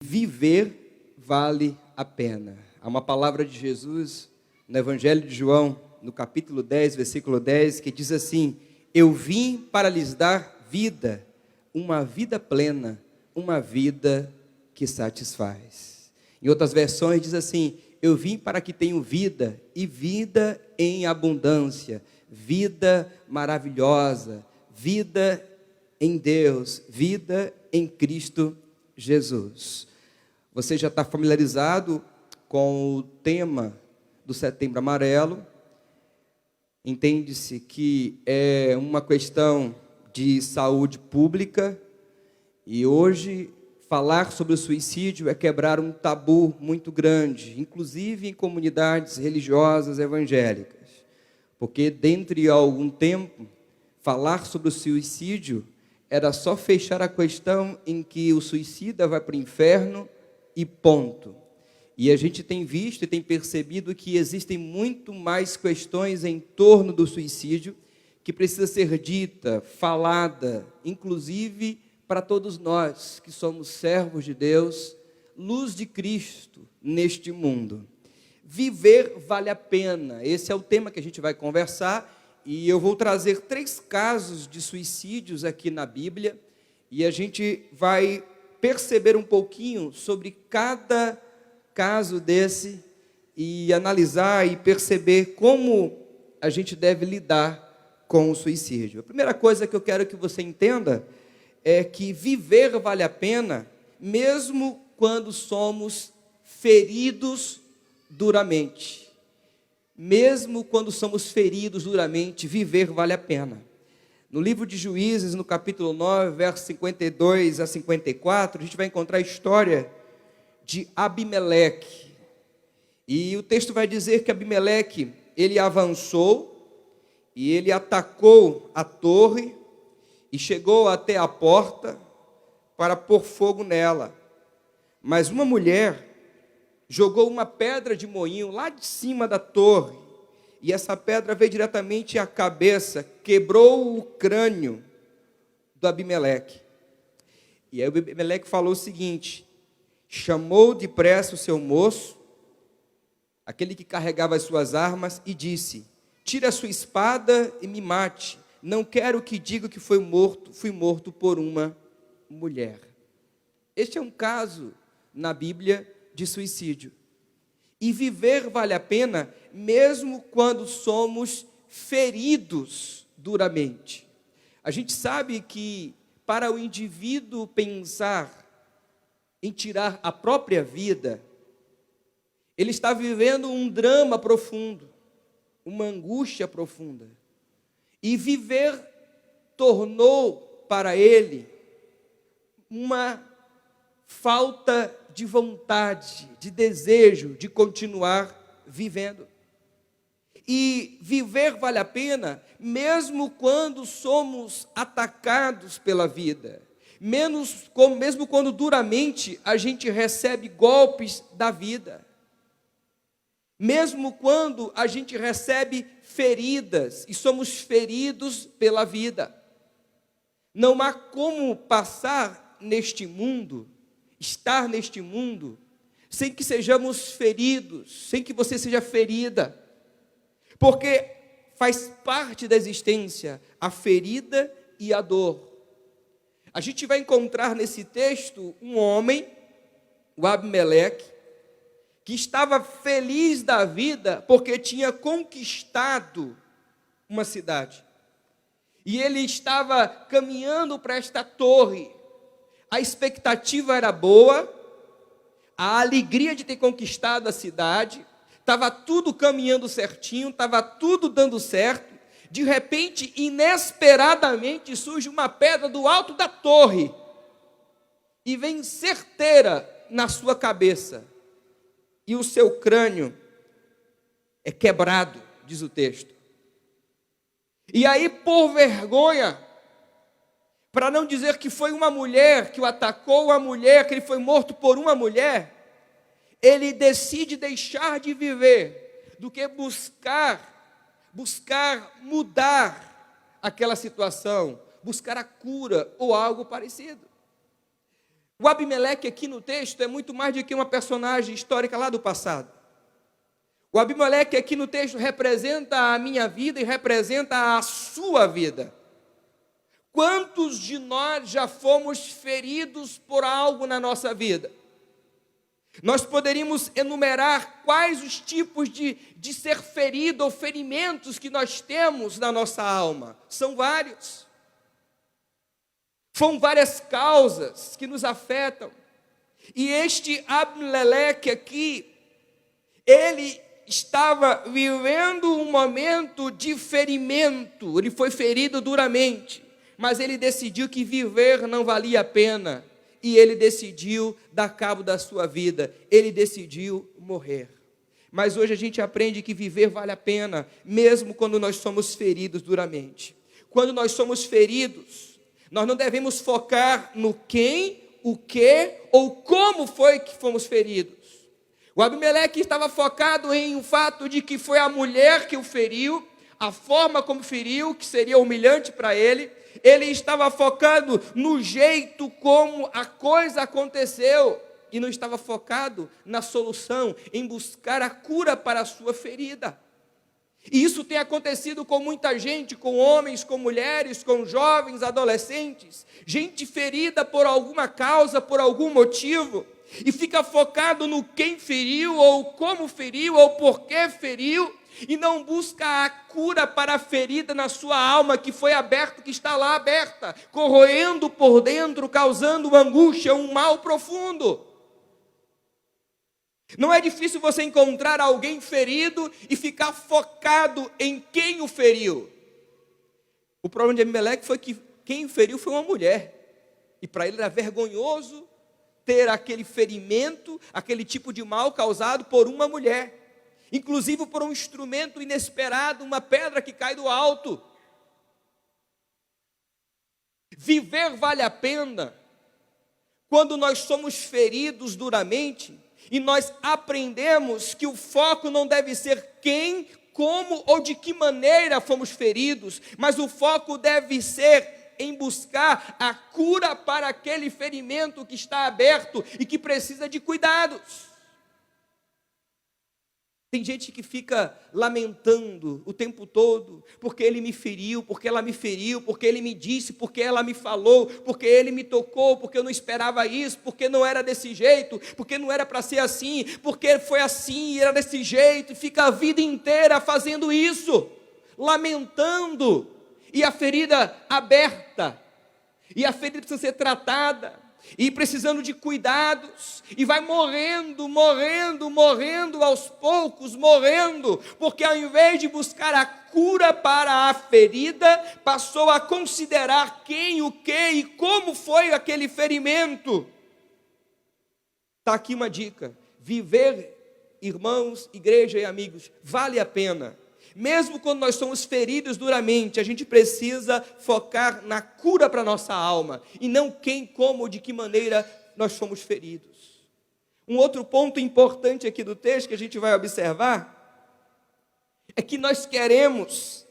Viver vale a pena. Há uma palavra de Jesus no Evangelho de João, no capítulo 10, versículo 10, que diz assim: eu vim para lhes dar vida, uma vida plena, uma vida que satisfaz. Em outras versões diz assim: eu vim para que tenham vida, e vida em abundância, vida maravilhosa, vida em Deus, vida em Cristo Jesus. Você já está familiarizado com o tema do Setembro Amarelo. Entende-se que é uma questão de saúde pública, e hoje falar sobre o suicídio é quebrar um tabu muito grande, inclusive em comunidades religiosas evangélicas, porque dentro de algum tempo, falar sobre o suicídio era só fechar a questão em que o suicida vai para o inferno e ponto. E a gente tem visto e tem percebido que existem muito mais questões em torno do suicídio que precisa ser dita, falada, inclusive para todos nós que somos servos de Deus, luz de Cristo neste mundo. Viver vale a pena. Esse é o tema que a gente vai conversar. E eu vou trazer 3 casos de suicídios aqui na Bíblia, e a gente vai perceber um pouquinho sobre cada caso desse, e analisar e perceber como a gente deve lidar com o suicídio. A primeira coisa que eu quero que você entenda é que viver vale a pena, mesmo quando somos feridos duramente. Mesmo quando somos feridos duramente, viver vale a pena. No livro de Juízes, no capítulo 9, versos 52 a 54, a gente vai encontrar a história de Abimeleque. E o texto vai dizer que Abimeleque, ele avançou e ele atacou a torre e chegou até a porta para pôr fogo nela. Mas uma mulher jogou uma pedra de moinho lá de cima da torre, e essa pedra veio diretamente à cabeça, quebrou o crânio do Abimeleque. E aí o Abimeleque falou o seguinte: chamou depressa o seu moço, aquele que carregava as suas armas, e disse: tire a sua espada e me mate, não quero que diga que fui morto por uma mulher. Este é um caso na Bíblia de suicídio. E viver vale a pena, mesmo quando somos feridos duramente. A gente sabe que para o indivíduo pensar em tirar a própria vida, ele está vivendo um drama profundo, uma angústia profunda. E viver tornou para ele uma falta de vontade, de desejo de continuar vivendo. E viver vale a pena, mesmo quando somos atacados pela vida, mesmo quando duramente a gente recebe golpes da vida, mesmo quando a gente recebe feridas e somos feridos pela vida. Não há como passar neste mundo, estar neste mundo, sem que sejamos feridos, sem que você seja ferida, porque faz parte da existência a ferida e a dor. A gente vai encontrar nesse texto um homem, o Abimeleque, que estava feliz da vida porque tinha conquistado uma cidade, e ele estava caminhando para esta torre. A expectativa era boa, a alegria de ter conquistado a cidade, estava tudo caminhando certinho, estava tudo dando certo. De repente, inesperadamente, surge uma pedra do alto da torre e vem certeira na sua cabeça, e o seu crânio é quebrado, diz o texto. E aí, por vergonha, para não dizer que foi uma mulher que o atacou, a mulher, que ele foi morto por uma mulher, ele decide deixar de viver, do que buscar mudar aquela situação, buscar a cura ou algo parecido. O Abimeleque aqui no texto é muito mais do que uma personagem histórica lá do passado. O Abimeleque aqui no texto representa a minha vida e representa a sua vida. Quantos de nós já fomos feridos por algo na nossa vida? Nós poderíamos enumerar quais os tipos de ser ferido ou ferimentos que nós temos na nossa alma. São vários. São várias causas que nos afetam. E este Abimeleque aqui, ele estava vivendo um momento de ferimento. Ele foi ferido duramente, mas ele decidiu que viver não valia a pena. E ele decidiu dar cabo da sua vida. Ele decidiu morrer. Mas hoje a gente aprende que viver vale a pena, mesmo quando nós somos feridos duramente. Quando nós somos feridos, nós não devemos focar no quem, o que ou como foi que fomos feridos. O Abimeleque estava focado em o fato de que foi a mulher que o feriu, a forma como feriu, que seria humilhante para ele. Ele estava focado no jeito como a coisa aconteceu e não estava focado na solução, em buscar a cura para a sua ferida. E isso tem acontecido com muita gente, com homens, com mulheres, com jovens, adolescentes, gente ferida por alguma causa, por algum motivo, e fica focado no quem feriu, ou como feriu, ou por que feriu, e não busca a cura para a ferida na sua alma, que foi aberta, que está lá aberta, corroendo por dentro, causando uma angústia, um mal profundo. Não é difícil você encontrar alguém ferido e ficar focado em quem o feriu. O problema de Abimeleque foi que quem o feriu foi uma mulher. E para ele era vergonhoso ter aquele ferimento, aquele tipo de mal causado por uma mulher. Inclusive por um instrumento inesperado, uma pedra que cai do alto. Viver vale a pena quando nós somos feridos duramente e nós aprendemos que o foco não deve ser quem, como ou de que maneira fomos feridos, mas o foco deve ser em buscar a cura para aquele ferimento que está aberto e que precisa de cuidados. Tem gente que fica lamentando o tempo todo, porque ele me feriu, porque ela me feriu, porque ele me disse, porque ela me falou, porque ele me tocou, porque eu não esperava isso, porque não era desse jeito, porque não era para ser assim, porque foi assim e era desse jeito, e fica a vida inteira fazendo isso, lamentando, e a ferida aberta, e a ferida precisa ser tratada, e precisando de cuidados, e vai morrendo aos poucos, porque ao invés de buscar a cura para a ferida, passou a considerar quem, o que e como foi aquele ferimento. Está aqui uma dica: viver, irmãos, igreja e amigos, vale a pena. Mesmo quando nós somos feridos duramente, a gente precisa focar na cura para a nossa alma, e não quem, como, de que maneira nós fomos feridos. Um outro ponto importante aqui do texto que a gente vai observar, é que nós queremos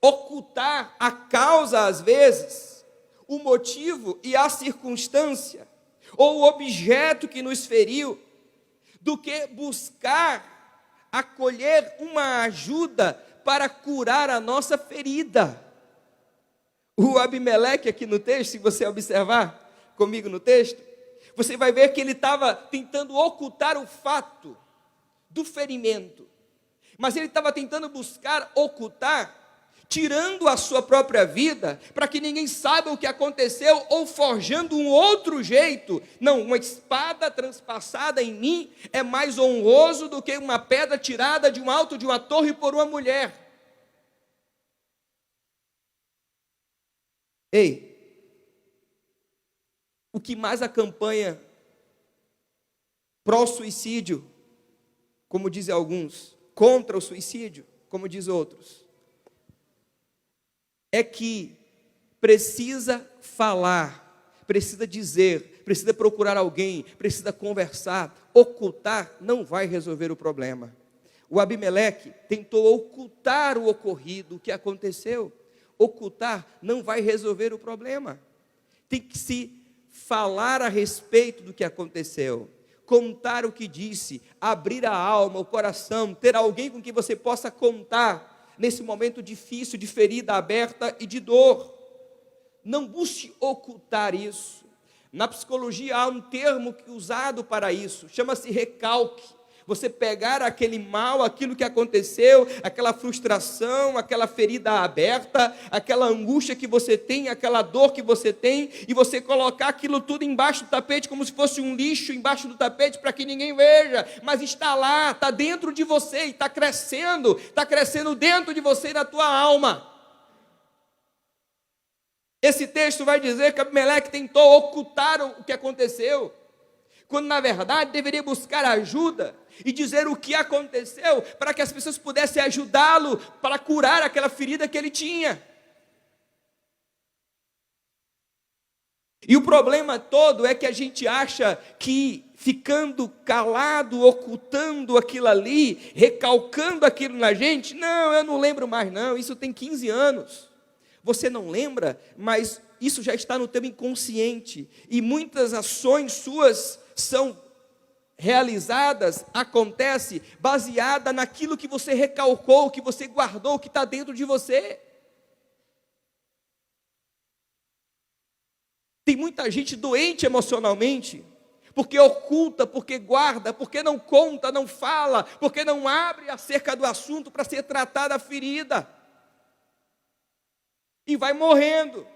ocultar a causa às vezes, o motivo e a circunstância, ou o objeto que nos feriu, do que buscar acolher uma ajuda para curar a nossa ferida. O Abimeleque aqui no texto, se você observar comigo no texto, você vai ver que ele estava tentando ocultar o fato do ferimento, mas ele estava tentando buscar ocultar, tirando a sua própria vida, para que ninguém saiba o que aconteceu, ou forjando um outro jeito. Não, uma espada transpassada em mim é mais honroso do que uma pedra tirada de um alto de uma torre por uma mulher. Ei, o que mais a campanha pró-suicídio, como dizem alguns, contra o suicídio, como dizem outros, é que precisa falar, precisa dizer, precisa procurar alguém, precisa conversar. Ocultar não vai resolver o problema. O Abimeleque tentou ocultar o ocorrido, o que aconteceu. Ocultar não vai resolver o problema. Tem que se falar a respeito do que aconteceu, contar o que disse, abrir a alma, o coração, ter alguém com quem você possa contar nesse momento difícil, de ferida aberta e de dor. Não busque ocultar isso. Na psicologia há um termo usado para isso, chama-se recalque. Você pegar aquele mal, aquilo que aconteceu, aquela frustração, aquela ferida aberta, aquela angústia que você tem, aquela dor que você tem, e você colocar aquilo tudo embaixo do tapete, como se fosse um lixo embaixo do tapete, para que ninguém veja, mas está lá, está dentro de você, e está crescendo dentro de você e na tua alma. Esse texto vai dizer que Abimeleque tentou ocultar o que aconteceu, quando na verdade deveria buscar ajuda e dizer o que aconteceu, para que as pessoas pudessem ajudá-lo para curar aquela ferida que ele tinha. E o problema todo é que a gente acha que ficando calado, ocultando aquilo ali, recalcando aquilo na gente, não, eu não lembro mais não, isso tem 15 anos. Você não lembra, mas isso já está no teu inconsciente, e muitas ações suas são realizadas, acontece baseada naquilo que você recalcou, que você guardou, que está dentro de você. Tem muita gente doente emocionalmente, porque oculta, porque guarda, porque não conta, não fala, porque não abre acerca do assunto para ser tratada a ferida. E vai morrendo.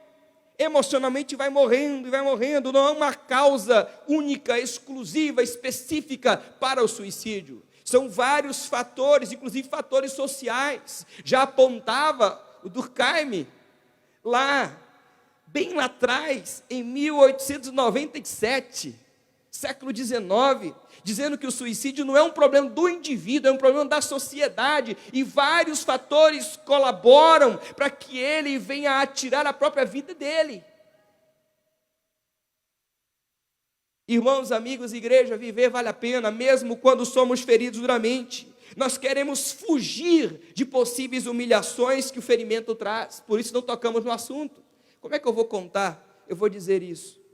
Emocionalmente vai morrendo, não há uma causa única, exclusiva, específica para o suicídio. São vários fatores, inclusive fatores sociais. Já apontava o Durkheim, bem lá atrás, em 1897, século XIX, dizendo que o suicídio não é um problema do indivíduo, é um problema da sociedade, e vários fatores colaboram para que ele venha a tirar a própria vida dele. Irmãos, amigos, igreja, viver vale a pena, mesmo quando somos feridos duramente. Nós queremos fugir de possíveis humilhações que o ferimento traz, por isso não tocamos no assunto. Como é que eu vou contar? Eu vou dizer isso.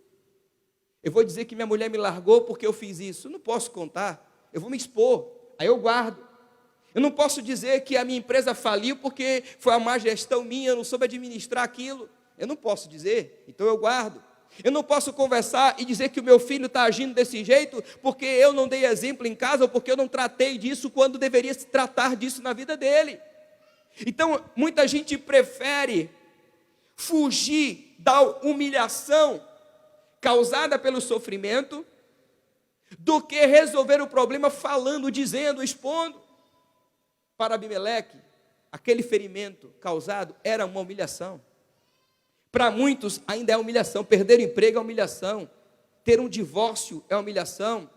Eu vou dizer que minha mulher me largou porque eu fiz isso. Eu não posso contar. Eu vou me expor. Aí eu guardo. Eu não posso dizer que a minha empresa faliu porque foi uma má gestão minha, eu não soube administrar aquilo. Eu não posso dizer. Então eu guardo. Eu não posso conversar e dizer que o meu filho está agindo desse jeito porque eu não dei exemplo em casa ou porque eu não tratei disso quando deveria se tratar disso na vida dele. Então, muita gente prefere fugir da humilhação causada pelo sofrimento, do que resolver o problema falando, dizendo, expondo. Para Abimeleque, aquele ferimento causado era uma humilhação. Para muitos ainda é humilhação. Perder o emprego é humilhação. Ter um divórcio é humilhação.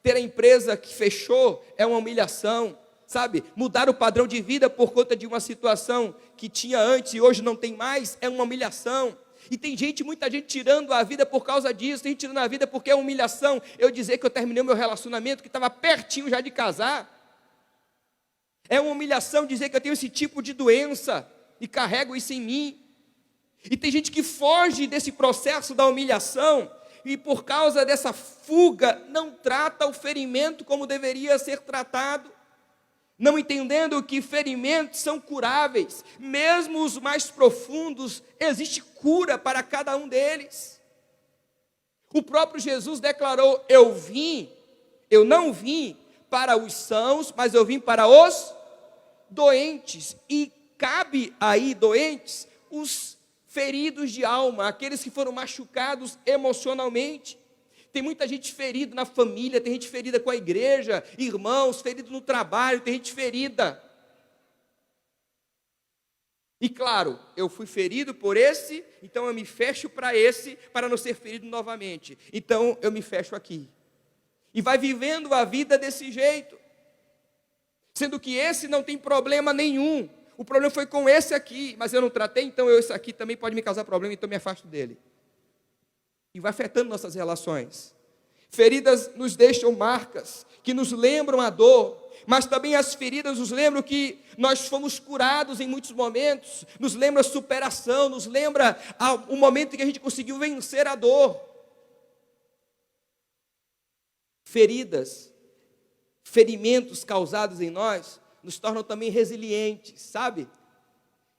Ter a empresa que fechou é uma humilhação. Sabe, mudar o padrão de vida por conta de uma situação que tinha antes e hoje não tem mais é uma humilhação. E tem muita gente tirando a vida por causa disso, tem gente tirando a vida porque é humilhação. Eu dizer que eu terminei o meu relacionamento, que estava pertinho já de casar. É uma humilhação dizer que eu tenho esse tipo de doença e carrego isso em mim. E tem gente que foge desse processo da humilhação e por causa dessa fuga não trata o ferimento como deveria ser tratado. Não entendendo que ferimentos são curáveis, mesmo os mais profundos, existe cura para cada um deles. O próprio Jesus declarou: eu não vim para os sãos, mas eu vim para os doentes. E cabe aí, doentes, os feridos de alma, aqueles que foram machucados emocionalmente. Tem muita gente ferida na família, tem gente ferida com a igreja, irmãos, ferido no trabalho, tem gente ferida. E claro, eu fui ferido por esse, então eu me fecho para esse, para não ser ferido novamente. Então eu me fecho aqui. E vai vivendo a vida desse jeito. Sendo que esse não tem problema nenhum. O problema foi com esse aqui, mas eu não tratei, então esse aqui também pode me causar problema, então eu me afasto dele. E vai afetando nossas relações. Feridas nos deixam marcas, que nos lembram a dor, mas também as feridas nos lembram que nós fomos curados em muitos momentos, nos lembra a superação, nos lembra o momento em que a gente conseguiu vencer a dor. Feridas, ferimentos causados em nós, nos tornam também resilientes, sabe?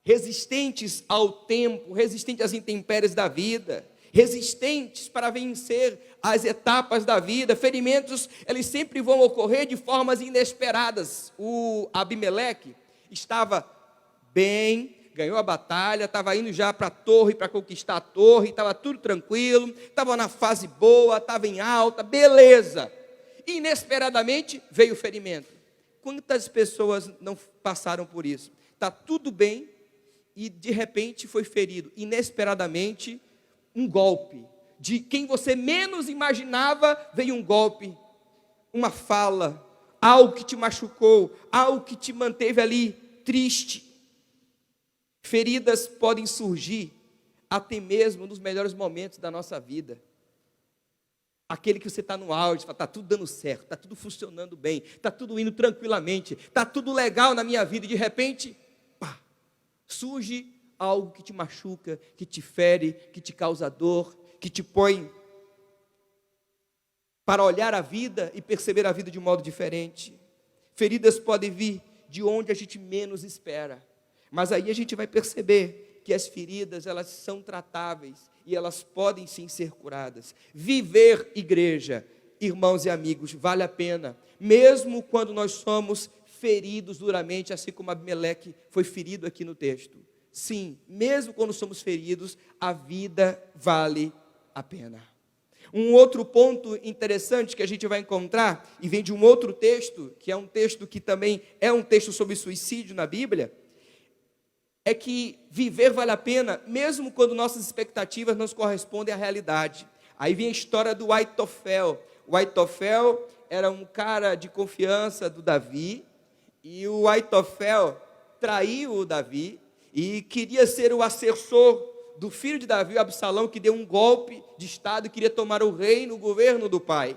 Resistentes ao tempo, resistentes às intempéries da vida, resistentes para vencer as etapas da vida. Ferimentos, eles sempre vão ocorrer de formas inesperadas. O Abimeleque estava bem, ganhou a batalha, estava indo já para a torre, para conquistar a torre, estava tudo tranquilo, estava na fase boa, estava em alta, beleza. Inesperadamente veio o ferimento. Quantas pessoas não passaram por isso? Está tudo bem e de repente foi ferido. Inesperadamente, um golpe. De quem você menos imaginava, veio um golpe, uma fala, algo que te machucou, algo que te manteve ali triste. Feridas podem surgir até mesmo nos melhores momentos da nossa vida. Aquele que você está no auge, está tudo dando certo, está tudo funcionando bem, está tudo indo tranquilamente, está tudo legal na minha vida, e de repente, pá, surge algo que te machuca, que te fere, que te causa dor, que te põe para olhar a vida e perceber a vida de um modo diferente. Feridas podem vir de onde a gente menos espera, mas aí a gente vai perceber que as feridas, elas são tratáveis e elas podem sim ser curadas. Viver igreja, irmãos e amigos, vale a pena, mesmo quando nós somos feridos duramente, assim como Abimeleque foi ferido aqui no texto. Sim, mesmo quando somos feridos, a vida vale a pena. Um outro ponto interessante que a gente vai encontrar, e vem de um outro texto, que é um texto que também é um texto sobre suicídio na Bíblia, é que viver vale a pena, mesmo quando nossas expectativas não correspondem à realidade. Aí vem a história do Aitofel. O Aitofel era um cara de confiança do Davi, e o Aitofel traiu o Davi, e queria ser o assessor do filho de Davi, o Absalão, que deu um golpe de estado e queria tomar o reino, o governo do pai.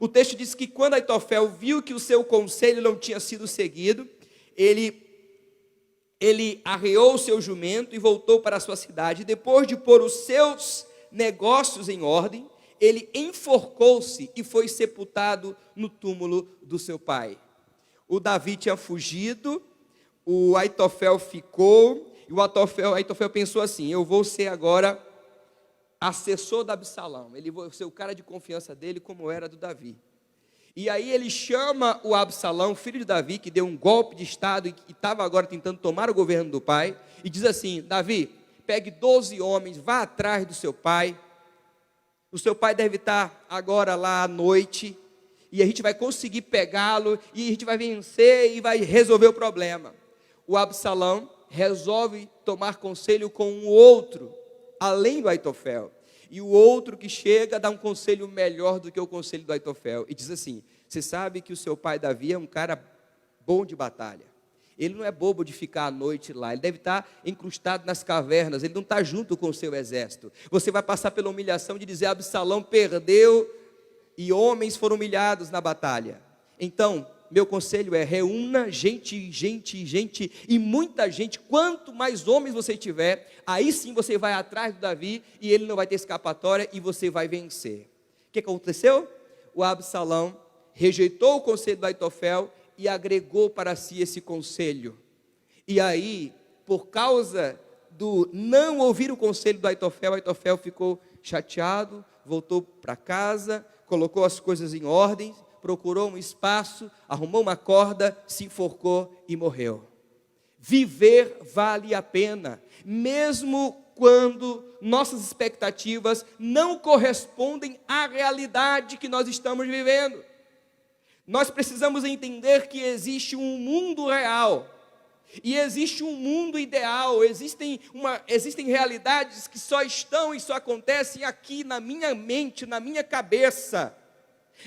O texto diz que quando Aitofel viu que o seu conselho não tinha sido seguido, ele arreou o seu jumento e voltou para a sua cidade. Depois de pôr os seus negócios em ordem, ele enforcou-se e foi sepultado no túmulo do seu pai. O Davi tinha fugido, o Aitofel ficou, e o Aitofel pensou assim: eu vou ser agora assessor da Absalão, ele vou ser o cara de confiança dele, como era do Davi. E aí ele chama o Absalão, filho de Davi, que deu um golpe de estado e estava agora tentando tomar o governo do pai, e diz assim: Davi, pegue 12 homens, vá atrás do seu pai, o seu pai deve estar agora lá à noite, e a gente vai conseguir pegá-lo, e a gente vai vencer e vai resolver o problema. O Absalão resolve tomar conselho com um outro, além do Aitofel. E o outro que chega dá um conselho melhor do que o conselho do Aitofel. E diz assim: você sabe que o seu pai Davi é um cara bom de batalha. Ele não é bobo de ficar à noite lá. Ele deve estar incrustado nas cavernas. Ele não está junto com o seu exército. Você vai passar pela humilhação de dizer: Absalão perdeu e homens foram humilhados na batalha. Então, meu conselho é: reúna gente e muita gente. Quanto mais homens você tiver, aí sim você vai atrás do Davi e ele não vai ter escapatória e você vai vencer. O que aconteceu? O Absalão rejeitou o conselho do Aitofel e agregou para si esse conselho. E aí, por causa do não ouvir o conselho do Aitofel, Aitofel ficou chateado, voltou para casa, colocou as coisas em ordem, procurou um espaço, arrumou uma corda, se enforcou e morreu. Viver vale a pena, mesmo quando nossas expectativas não correspondem à realidade que nós estamos vivendo. Nós precisamos entender que existe um mundo real e existe um mundo ideal. Existem realidades que só estão e só acontecem aqui na minha mente, na minha cabeça.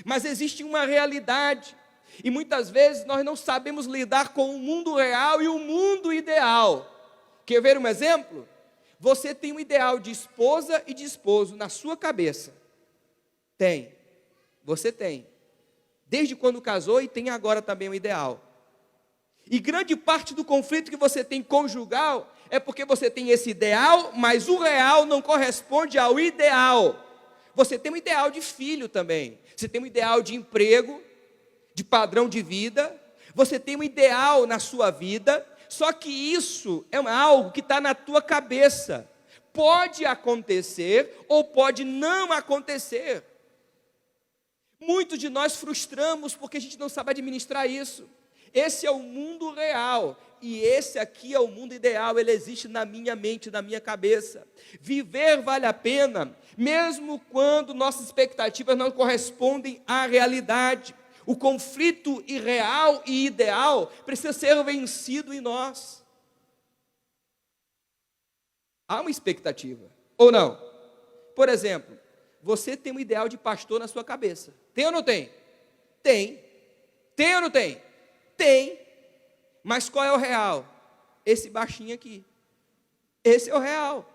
Mas existe uma realidade, e muitas vezes nós não sabemos lidar com o mundo real e o mundo ideal. Quer ver um exemplo? Você tem um ideal de esposa e de esposo na sua cabeça. Tem, você tem. Desde quando casou e tem agora também um ideal. E grande parte do conflito que você tem conjugal é porque você tem esse ideal, mas o real não corresponde ao ideal. Você tem um ideal de filho também. Você tem um ideal de emprego, de padrão de vida. Você tem um ideal na sua vida. Só que isso é algo que está na tua cabeça. Pode acontecer ou pode não acontecer. Muitos de nós frustramos porque a gente não sabe administrar isso. Esse é o mundo real. E esse aqui é o mundo ideal, ele existe na minha mente, na minha cabeça. Viver vale a pena, mesmo quando nossas expectativas não correspondem à realidade. O conflito irreal e ideal precisa ser vencido em nós. Há uma expectativa, ou não? Por exemplo, você tem um ideal de pastor na sua cabeça. Tem ou não tem? Tem. Tem ou não tem? Tem. Mas qual é o real? Esse baixinho aqui. Esse é o real.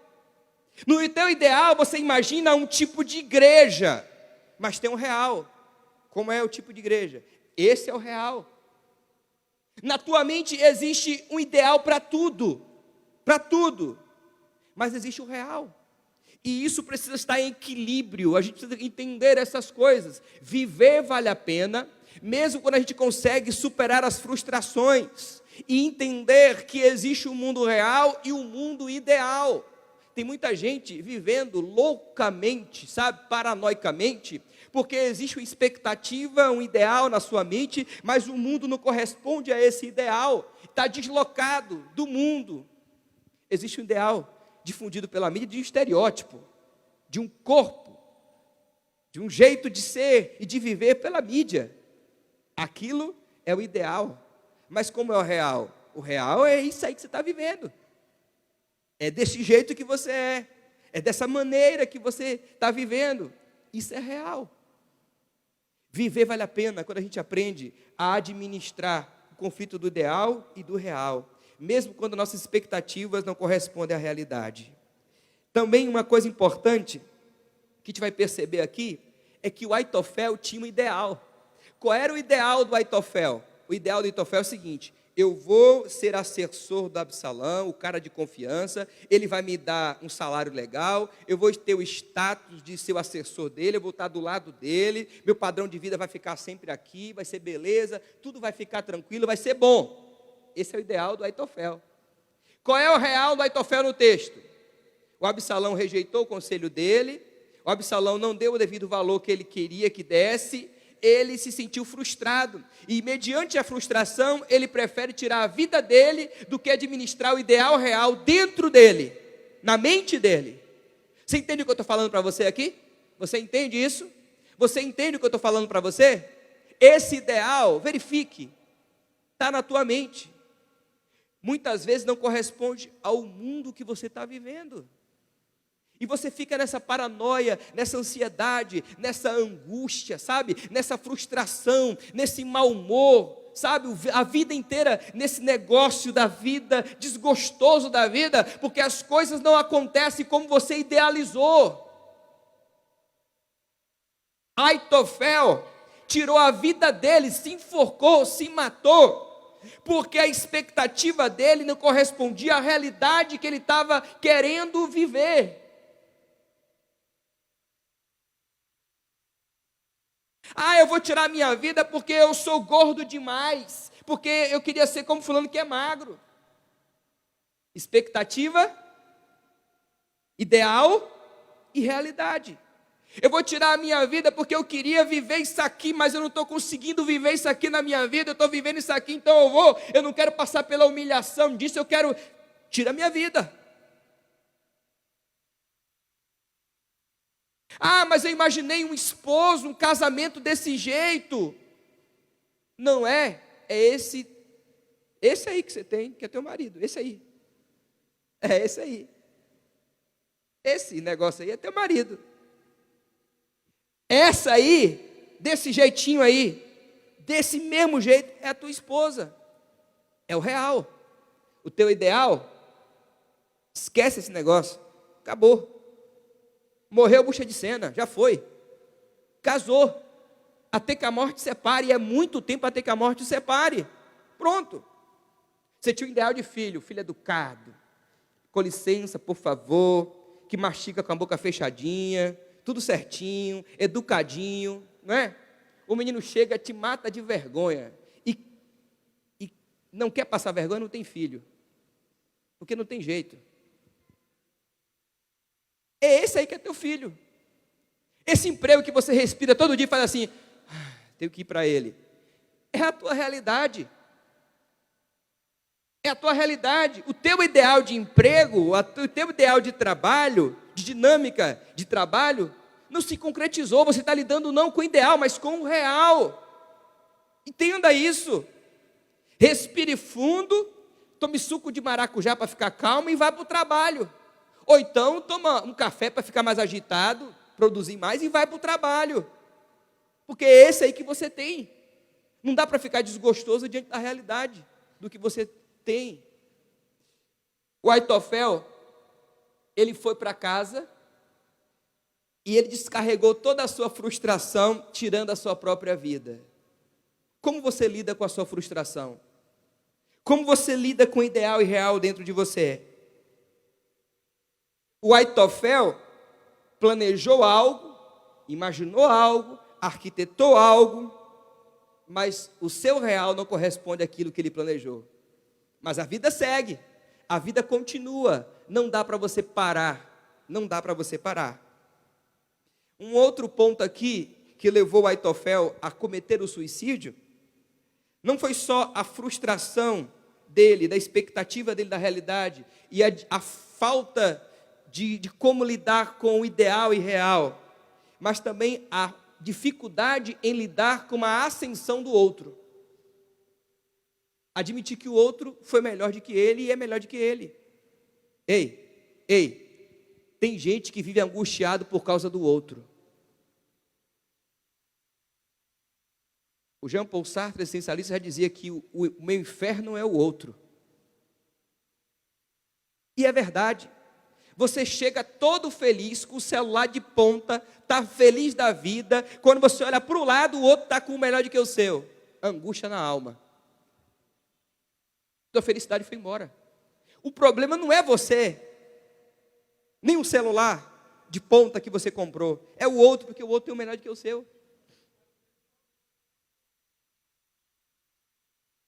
No teu ideal, você imagina um tipo de igreja, mas tem um real. Como é o tipo de igreja? Esse é o real. Na tua mente existe um ideal para tudo. Para tudo. Mas existe o real. E isso precisa estar em equilíbrio. A gente precisa entender essas coisas. Viver vale a pena, mesmo quando a gente consegue superar as frustrações e entender que existe um mundo real e um mundo ideal. Tem muita gente vivendo loucamente, sabe, paranoicamente, porque existe uma expectativa, um ideal na sua mente, mas o mundo não corresponde a esse ideal, está deslocado do mundo. Existe um ideal difundido pela mídia de um estereótipo, de um corpo, de um jeito de ser e de viver pela mídia. Aquilo é o ideal. Mas como é o real? O real é isso aí que você está vivendo. É desse jeito que você é. É dessa maneira que você está vivendo. Isso é real. Viver vale a pena quando a gente aprende a administrar o conflito do ideal e do real, mesmo quando nossas expectativas não correspondem à realidade. Também uma coisa importante que a gente vai perceber aqui é que o Aitofel tinha um ideal. Qual era o ideal do Aitofel? O ideal do Aitofel é o seguinte: eu vou ser assessor do Absalão, o cara de confiança, ele vai me dar um salário legal, eu vou ter o status de ser o assessor dele, eu vou estar do lado dele, meu padrão de vida vai ficar sempre aqui, vai ser beleza, tudo vai ficar tranquilo, vai ser bom. Esse é o ideal do Aitofel. Qual é o real do Aitofel no texto? O Absalão rejeitou o conselho dele, o Absalão não deu o devido valor que ele queria que desse, ele se sentiu frustrado, e mediante a frustração, ele prefere tirar a vida dele do que administrar o ideal real dentro dele, na mente dele. Você entende o que eu estou falando para você aqui? Você entende isso? Você entende o que eu estou falando para você? Esse ideal, verifique, está na tua mente. Muitas vezes não corresponde ao mundo que você está vivendo. E você fica nessa paranoia, nessa ansiedade, nessa angústia, sabe? Nessa frustração, nesse mau humor, sabe? A vida inteira nesse negócio da vida, desgostoso da vida, porque as coisas não acontecem como você idealizou. Aitofel tirou a vida dele, se enforcou, se matou, porque a expectativa dele não correspondia à realidade que ele estava querendo viver. Eu vou tirar a minha vida porque eu sou gordo demais, porque eu queria ser como fulano que é magro. Expectativa, ideal e realidade. Eu vou tirar a minha vida porque eu queria viver isso aqui, mas eu não estou conseguindo viver isso aqui na minha vida, eu estou vivendo isso aqui, então eu não quero passar pela humilhação disso, eu quero tirar a minha vida. Mas eu imaginei um esposo, um casamento desse jeito. Não é, é esse aí que você tem, que é teu marido, esse aí. É esse aí. Esse negócio aí é teu marido. Essa aí, desse jeitinho aí, desse mesmo jeito, é a tua esposa. É o real. O teu ideal, esquece esse negócio, acabou. Morreu bucha de cena, já foi. Casou. Até que a morte separe, e é muito tempo até que a morte separe. Pronto. Você tinha um ideal de filho educado, com licença, por favor, que mastiga com a boca fechadinha, tudo certinho, educadinho, não é? O menino chega, te mata de vergonha e não quer passar vergonha, não tem filho, porque não tem jeito. É esse aí que é teu filho. Esse emprego que você respira todo dia e faz assim, tenho que ir para ele. É a tua realidade. É a tua realidade. O teu ideal de emprego, o teu ideal de trabalho, de dinâmica de trabalho, não se concretizou. Você está lidando não com o ideal, mas com o real. Entenda isso. Respire fundo, tome suco de maracujá para ficar calmo e vá para o trabalho. Ou então toma um café para ficar mais agitado, produzir mais e vai para o trabalho. Porque é esse aí que você tem. Não dá para ficar desgostoso diante da realidade do que você tem. O Aitofel, ele foi para casa e ele descarregou toda a sua frustração, tirando a sua própria vida. Como você lida com a sua frustração? Como você lida com o ideal e real dentro de você? O Aitofel planejou algo, imaginou algo, arquitetou algo, mas o seu real não corresponde àquilo que ele planejou. Mas a vida segue, a vida continua, não dá para você parar, não dá para você parar. Um outro ponto aqui que levou o Aitofel a cometer o suicídio, não foi só a frustração dele, da expectativa dele da realidade, e a falta de como lidar com o ideal e real, mas também a dificuldade em lidar com a ascensão do outro. Admitir que o outro foi melhor do que ele e é melhor do que ele. Ei, tem gente que vive angustiado por causa do outro. O Jean-Paul Sartre, essencialista, já dizia que o meu inferno é o outro. E é verdade. Você chega todo feliz, com o celular de ponta, está feliz da vida. Quando você olha para o lado, o outro está com o melhor do que o seu. Angústia na alma. Sua felicidade foi embora. O problema não é você, nem o celular de ponta que você comprou. É o outro, porque o outro tem o melhor do que o seu.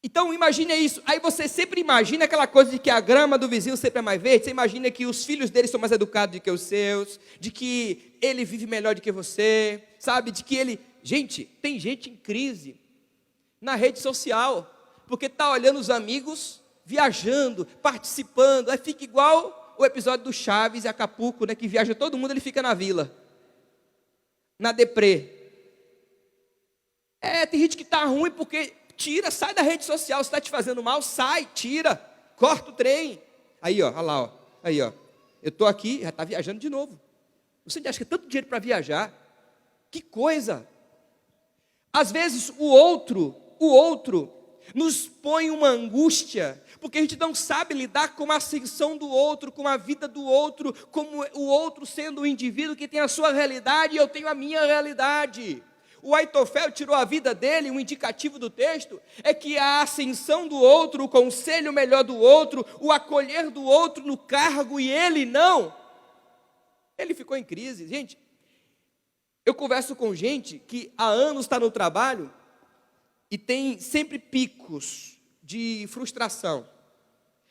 Então imagine isso, aí você sempre imagina aquela coisa de que a grama do vizinho sempre é mais verde, você imagina que os filhos dele são mais educados do que os seus, de que ele vive melhor do que você, sabe, de que ele... Gente, tem gente em crise na rede social, porque está olhando os amigos viajando, participando, aí fica igual o episódio do Chaves e Acapulco, né, que viaja todo mundo, ele fica na vila, na deprê. Tem gente que está ruim porque... Tira, sai da rede social, se está te fazendo mal, sai, tira, corta o trem. Aí, ó, olha lá, ó. Aí, ó, eu estou aqui, já está viajando de novo. Você acha que é tanto dinheiro para viajar? Que coisa! Às vezes o outro nos põe uma angústia, porque a gente não sabe lidar com a ascensão do outro, com a vida do outro, como o outro sendo um indivíduo que tem a sua realidade e eu tenho a minha realidade. O Aitofel tirou a vida dele, um indicativo do texto, é que a ascensão do outro, o conselho melhor do outro, o acolher do outro no cargo e ele não. Ele ficou em crise. Gente, eu converso com gente que há anos está no trabalho e tem sempre picos de frustração.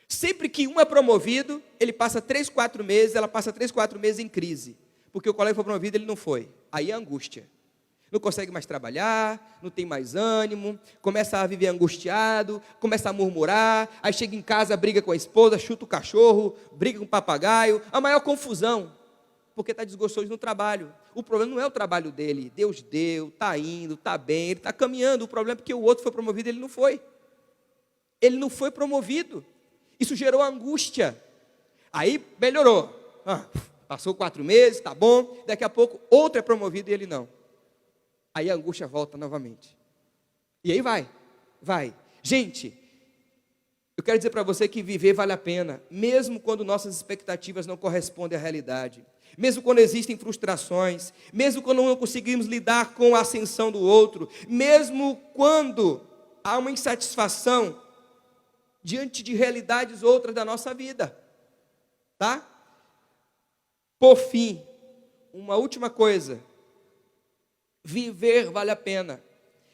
Sempre que um é promovido, ele passa 3, 4 meses, ela passa 3, 4 meses em crise, porque o colega foi promovido, ele não foi. Aí é angústia. Não consegue mais trabalhar, não tem mais ânimo, começa a viver angustiado, começa a murmurar, aí chega em casa, briga com a esposa, chuta o cachorro, briga com o papagaio, a maior confusão, porque está desgostoso no trabalho. O problema não é o trabalho dele, Deus deu, está indo, está bem, ele está caminhando, o problema é porque o outro foi promovido, ele não foi. Ele não foi promovido, isso gerou angústia, aí melhorou, passou 4 meses, está bom, daqui a pouco outro é promovido e ele não. Aí a angústia volta novamente. E aí vai. Gente, eu quero dizer para você que viver vale a pena, mesmo quando nossas expectativas não correspondem à realidade, mesmo quando existem frustrações, mesmo quando não conseguimos lidar com a ascensão do outro, mesmo quando há uma insatisfação diante de realidades outras da nossa vida, tá? Por fim, uma última coisa. Viver vale a pena,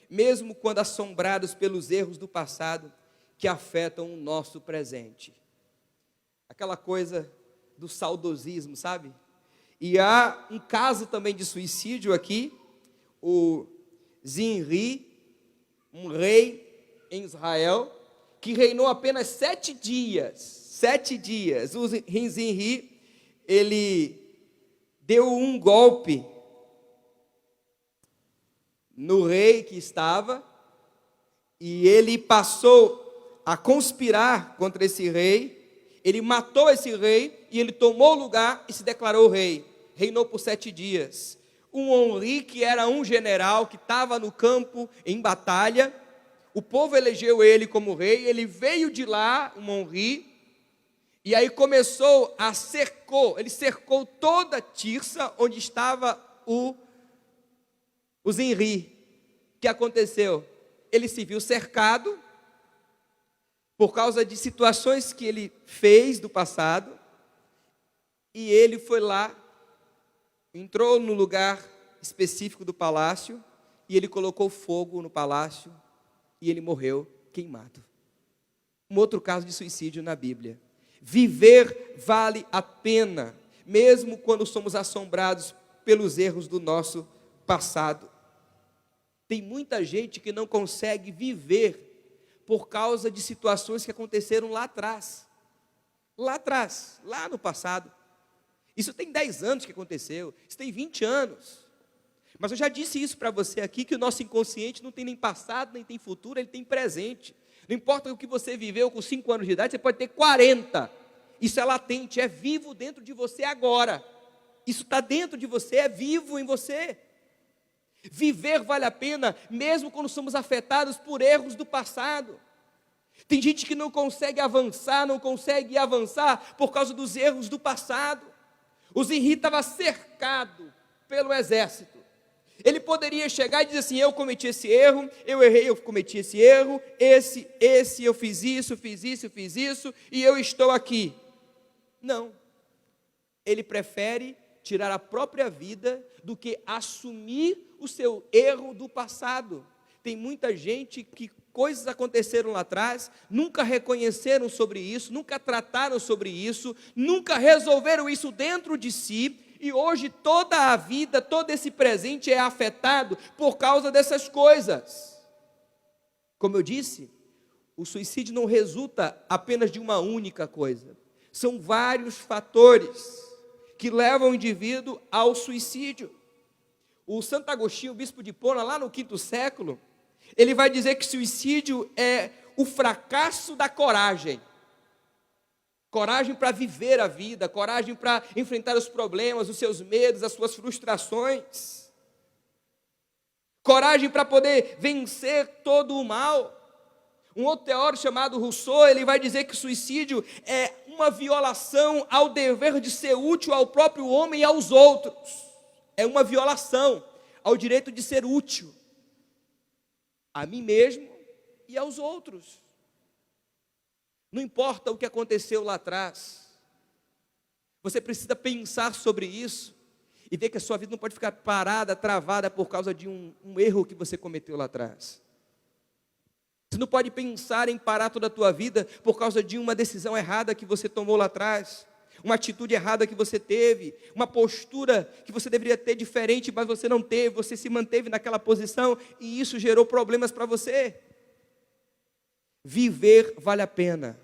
mesmo quando assombrados pelos erros do passado que afetam o nosso presente. Aquela coisa do saudosismo, sabe? E há um caso também de suicídio aqui, o Zinri, um rei em Israel, que reinou apenas 7 dias. 7 dias. O Zinri, ele deu um golpe no rei que estava, e ele passou a conspirar contra esse rei. Ele matou esse rei, e ele tomou o lugar e se declarou rei. Reinou por 7 dias. Um Onri, que era um general, que estava no campo em batalha, o povo elegeu ele como rei, ele veio de lá, um Onri, e aí ele cercou toda Tirsa, onde estava o Zinri. O que aconteceu? Ele se viu cercado, por causa de situações que ele fez do passado, e ele foi lá, entrou no lugar específico do palácio, e ele colocou fogo no palácio, e ele morreu queimado. Um outro caso de suicídio na Bíblia. Viver vale a pena, mesmo quando somos assombrados pelos erros do nosso passado. Tem muita gente que não consegue viver por causa de situações que aconteceram lá atrás. Lá atrás, lá no passado. Isso tem 10 anos que aconteceu, isso tem 20 anos. Mas eu já disse isso para você aqui, que o nosso inconsciente não tem nem passado, nem tem futuro, ele tem presente. Não importa o que você viveu com 5 anos de idade, você pode ter 40. Isso é latente, é vivo dentro de você agora. Isso está dentro de você, é vivo em você. Viver vale a pena, mesmo quando somos afetados por erros do passado. Tem gente que não consegue avançar por causa dos erros do passado. O Zinri estava cercado pelo exército. Ele poderia chegar e dizer assim: eu cometi esse erro, eu errei, eu cometi esse erro, eu fiz isso, e eu estou aqui. Não. Ele prefere tirar a própria vida do que assumir o seu erro do passado. Tem muita gente que coisas aconteceram lá atrás, nunca reconheceram sobre isso, nunca trataram sobre isso, nunca resolveram isso dentro de si, e hoje toda a vida, todo esse presente é afetado por causa dessas coisas. Como eu disse, o suicídio não resulta apenas de uma única coisa. São vários fatores que levam o indivíduo ao suicídio. O Santo Agostinho, o bispo de Hipona, lá no 5º século, ele vai dizer que suicídio é o fracasso da coragem. Coragem para viver a vida, coragem para enfrentar os problemas, os seus medos, as suas frustrações. Coragem para poder vencer todo o mal. Um outro teórico chamado Rousseau, ele vai dizer que o suicídio é uma violação ao dever de ser útil ao próprio homem e aos outros. É uma violação ao direito de ser útil a mim mesmo e aos outros. Não importa o que aconteceu lá atrás, você precisa pensar sobre isso e ver que a sua vida não pode ficar parada, travada por causa de um erro que você cometeu lá atrás. Você não pode pensar em parar toda a tua vida por causa de uma decisão errada que você tomou lá atrás, uma atitude errada que você teve, uma postura que você deveria ter diferente, mas você não teve, você se manteve naquela posição e isso gerou problemas para você. Viver vale a pena,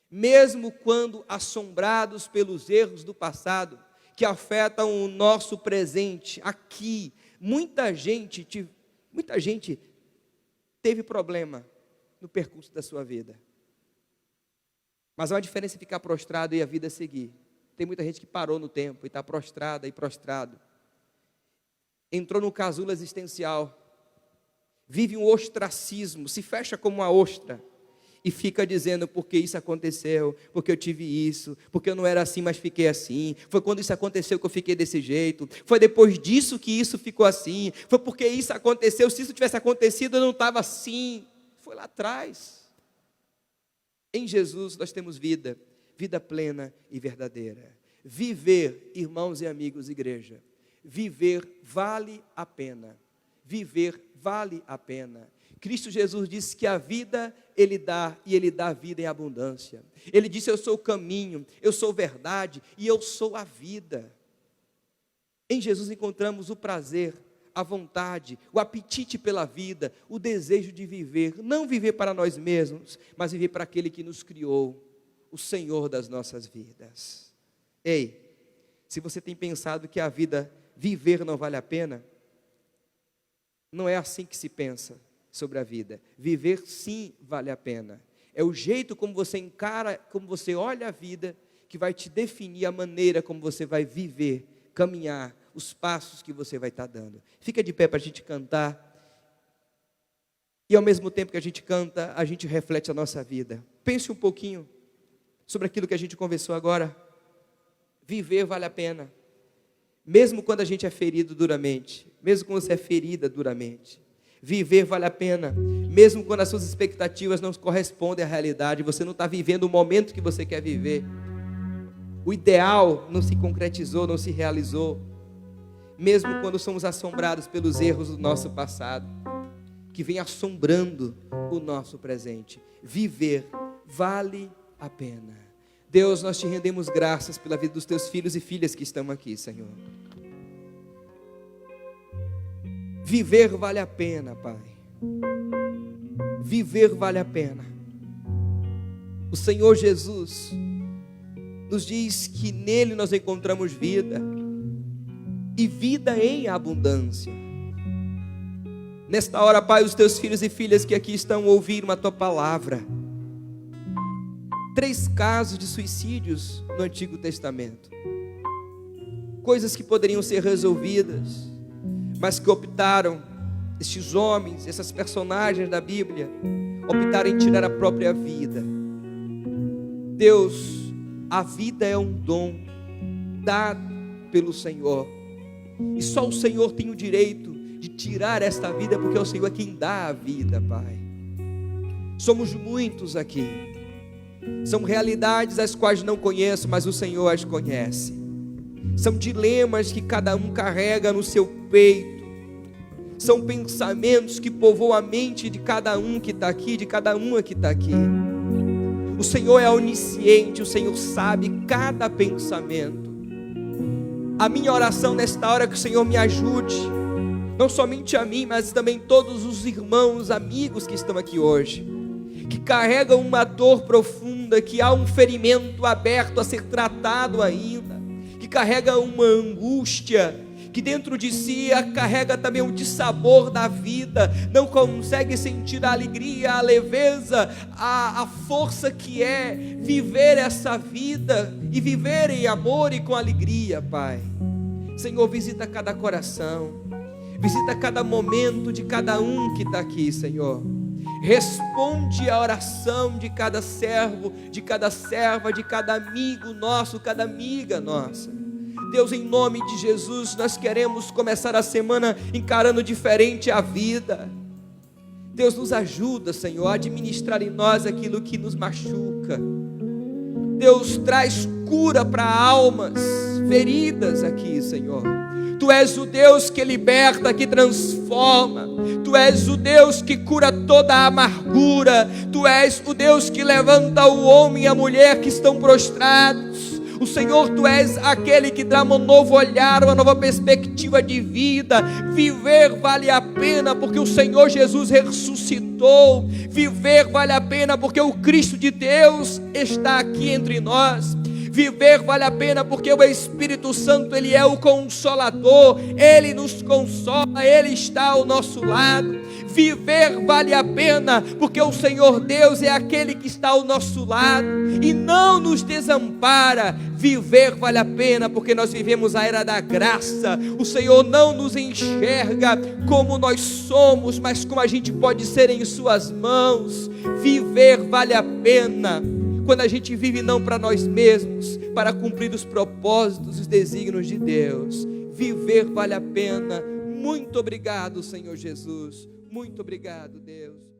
mesmo quando assombrados pelos erros do passado, que afetam o nosso presente. Aqui, muita gente teve problema no percurso da sua vida. Mas há uma diferença em ficar prostrado e a vida seguir. Tem muita gente que parou no tempo e está prostrada e prostrado. Entrou no casulo existencial. Vive um ostracismo, se fecha como uma ostra. E fica dizendo, porque isso aconteceu, porque eu tive isso, porque eu não era assim, mas fiquei assim. Foi quando isso aconteceu que eu fiquei desse jeito. Foi depois disso que isso ficou assim. Foi porque isso aconteceu, se isso tivesse acontecido eu não estava assim. Foi lá atrás. Em Jesus nós temos vida, vida plena e verdadeira. Viver, irmãos e amigos, igreja, viver vale a pena. Viver vale a pena. Cristo Jesus disse que a vida Ele dá, e Ele dá vida em abundância. Ele disse: eu sou o caminho, eu sou verdade e eu sou a vida. Em Jesus encontramos o prazer, a vontade, o apetite pela vida, o desejo de viver, não viver para nós mesmos, mas viver para aquele que nos criou, o Senhor das nossas vidas. Ei, se você tem pensado que a vida, viver não vale a pena, não é assim que se pensa sobre a vida. Viver sim vale a pena. É o jeito como você encara, como você olha a vida, que vai te definir a maneira como você vai viver, caminhar, os passos que você vai estar dando. Fica de pé para a gente cantar. E ao mesmo tempo que a gente canta, a gente reflete a nossa vida. Pense um pouquinho sobre aquilo que a gente conversou agora. Viver vale a pena. Mesmo quando a gente é ferido duramente. Mesmo quando você é ferida duramente. Viver vale a pena. Mesmo quando as suas expectativas não correspondem à realidade. Você não está vivendo o momento que você quer viver. O ideal não se concretizou, não se realizou. Mesmo quando somos assombrados pelos erros do nosso passado, que vem assombrando o nosso presente. Viver vale a pena. Deus, nós te rendemos graças pela vida dos teus filhos e filhas que estão aqui, Senhor. Viver vale a pena, Pai. Viver vale a pena. O Senhor Jesus nos diz que nele nós encontramos vida, e vida em abundância. Nesta hora, Pai, os teus filhos e filhas que aqui estão ouvindo a tua palavra. 3 casos de suicídios no Antigo Testamento. Coisas que poderiam ser resolvidas, mas que optaram, estes homens, essas personagens da Bíblia, optaram em tirar a própria vida. Deus, a vida é um dom dado pelo Senhor. E só o Senhor tem o direito de tirar esta vida, porque o Senhor é quem dá a vida, Pai. Somos muitos aqui. São realidades as quais não conheço, mas o Senhor as conhece. São dilemas que cada um carrega no seu peito. São pensamentos que povoam a mente de cada um que está aqui, de cada uma que está aqui. O Senhor é onisciente, o Senhor sabe cada pensamento. A minha oração nesta hora é que o Senhor me ajude, não somente a mim, mas também todos os irmãos, amigos que estão aqui hoje, que carregam uma dor profunda, que há um ferimento aberto a ser tratado ainda, que carrega uma angústia, que dentro de si carrega também um dissabor da vida, não consegue sentir a alegria, a leveza, a força que é viver essa vida e viver em amor e com alegria, Pai. Senhor, visita cada coração, visita cada momento de cada um que está aqui, Senhor. Responde a oração de cada servo, de cada serva, de cada amigo nosso, cada amiga nossa. Deus, em nome de Jesus, nós queremos começar a semana encarando diferente a vida. Deus, nos ajuda, Senhor, a administrar em nós aquilo que nos machuca. Deus, traz cura para almas feridas aqui, Senhor. Tu és o Deus que liberta, que transforma. Tu és o Deus que cura toda a amargura. Tu és o Deus que levanta o homem e a mulher que estão prostrados. O Senhor, Tu és aquele que dá um novo olhar, uma nova perspectiva de vida. Viver vale a pena porque o Senhor Jesus ressuscitou. Viver vale a pena porque o Cristo de Deus está aqui entre nós. Viver vale a pena porque o Espírito Santo, Ele é o Consolador, Ele nos consola, Ele está ao nosso lado. Viver vale a pena porque o Senhor Deus é aquele que está ao nosso lado e não nos desampara. Viver vale a pena porque nós vivemos a era da graça. O Senhor não nos enxerga como nós somos, mas como a gente pode ser em suas mãos. Viver vale a pena quando a gente vive não para nós mesmos, para cumprir os propósitos e os desígnios de Deus. Viver vale a pena. Muito obrigado, Senhor Jesus. Muito obrigado, Deus.